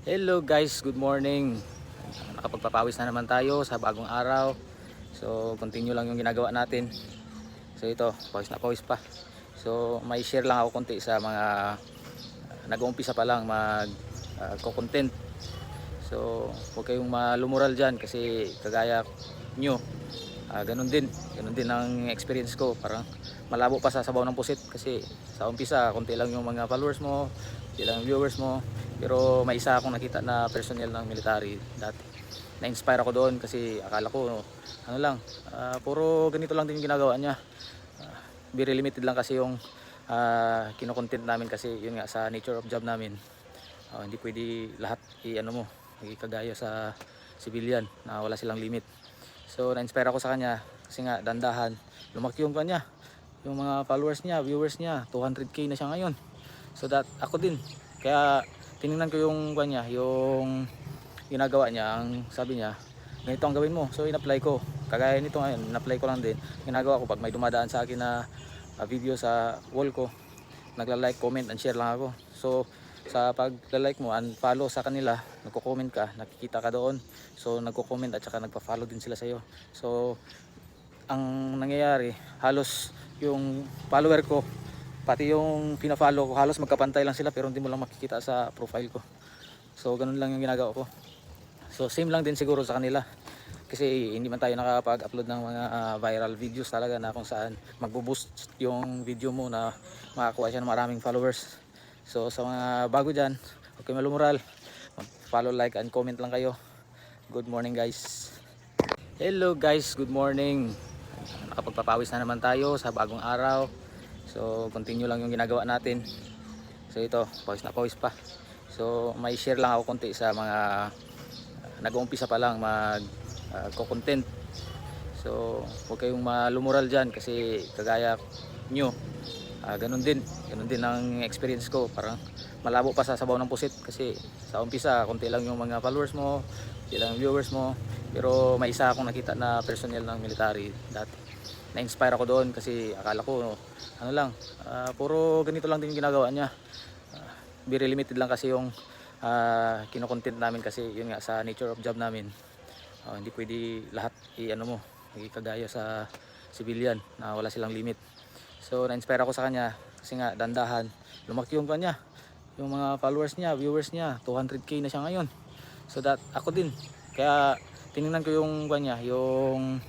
Hello guys, good morning. Nakapagpapawis na naman tayo sa bagong araw. So continue lang yung ginagawa natin. So ito, pawis na pawis pa. So may share lang ako konti sa mga nag-uumpisa pa lang mag content. So huwag kayong malumural dyan kasi kagaya nyo, ganun din ang experience ko. Parang malabo pa sa sabaw ng pusit kasi sa umpisa konti lang yung mga followers mo, konti lang yung viewers mo. Pero may isa akong nakita na personnel ng military dati. Na-inspire ako doon kasi akala ko ano lang, puro ganito lang din yung ginagawa niya. Very limited lang kasi yung kino-content namin kasi yun nga sa nature of job namin. Hindi pwede lahat i-ano mo, kagaya sa civilian na wala silang limit. So na-inspire ako sa kanya kasi nga dandahan lumaki yung kanya, yung mga followers niya, viewers niya, 200k na siya ngayon. So that ako din, kaya tiningnan ko yung kanya, yung ginagawa niya, ang sabi niya ganito ang gawin mo. So in-apply ko, kagaya nito ngayon, in-apply ko lang din. Ginagawa ko pag may dumadaan sa akin na video sa wall ko, nagla-like, comment and share lang ako. So sa pag-like mo and follow sa kanila, nagko-comment ka, nakikita ka doon. So nagko-comment at saka nagpa-follow din sila sa iyo. So ang nangyayari, halos yung follower ko pati yung pina-follow ko halos magkapantay lang sila, pero hindi mo lang makikita sa profile ko. So ganun lang yung ginagawa ko. So same lang din siguro sa kanila kasi hindi man tayo nakapag-upload ng mga viral videos talaga na kung saan magbo-boost yung video mo na makakuha siya ng maraming followers. So sa mga bago dyan, okay, malumural, follow, like and comment lang kayo. Good morning guys. Hello guys, good morning. Nakapagpapawis na naman tayo sa bagong araw. So continue lang yung ginagawa natin. So ito, pawis na pawis pa. So may share lang ako konti sa mga nag-uumpisa pa lang mag content. So huwag kayong malumural dyan kasi kagaya nyo, ganun din ang experience ko. Parang malabo pa sa sabaw ng pusit kasi sa umpisa konti lang yung mga followers mo, konti lang yung viewers mo. Pero may isa akong nakita na personnel ng military dati. Na-inspire ako doon kasi akala ko ano lang, puro ganito lang din yung ginagawa niya. Very limited lang kasi yung kino-content namin kasi yun nga sa nature of job namin. Hindi pwede lahat i-ano mo, kagaya sa civilian na wala silang limit. So na-inspire ako sa kanya kasi nga dandahan lumaki yung kanya, yung mga followers niya, viewers niya, 200k na siya ngayon. So that ako din, kaya tiningnan ko yung kanya, yung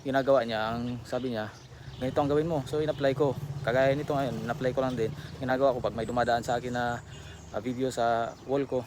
ginagawa niya, ang sabi niya ganito ang gawin mo. So in-apply ko, kagaya nito ngayon, in-apply ko lang din. Ginagawa ko pag may dumadaan sa akin na video sa wall ko,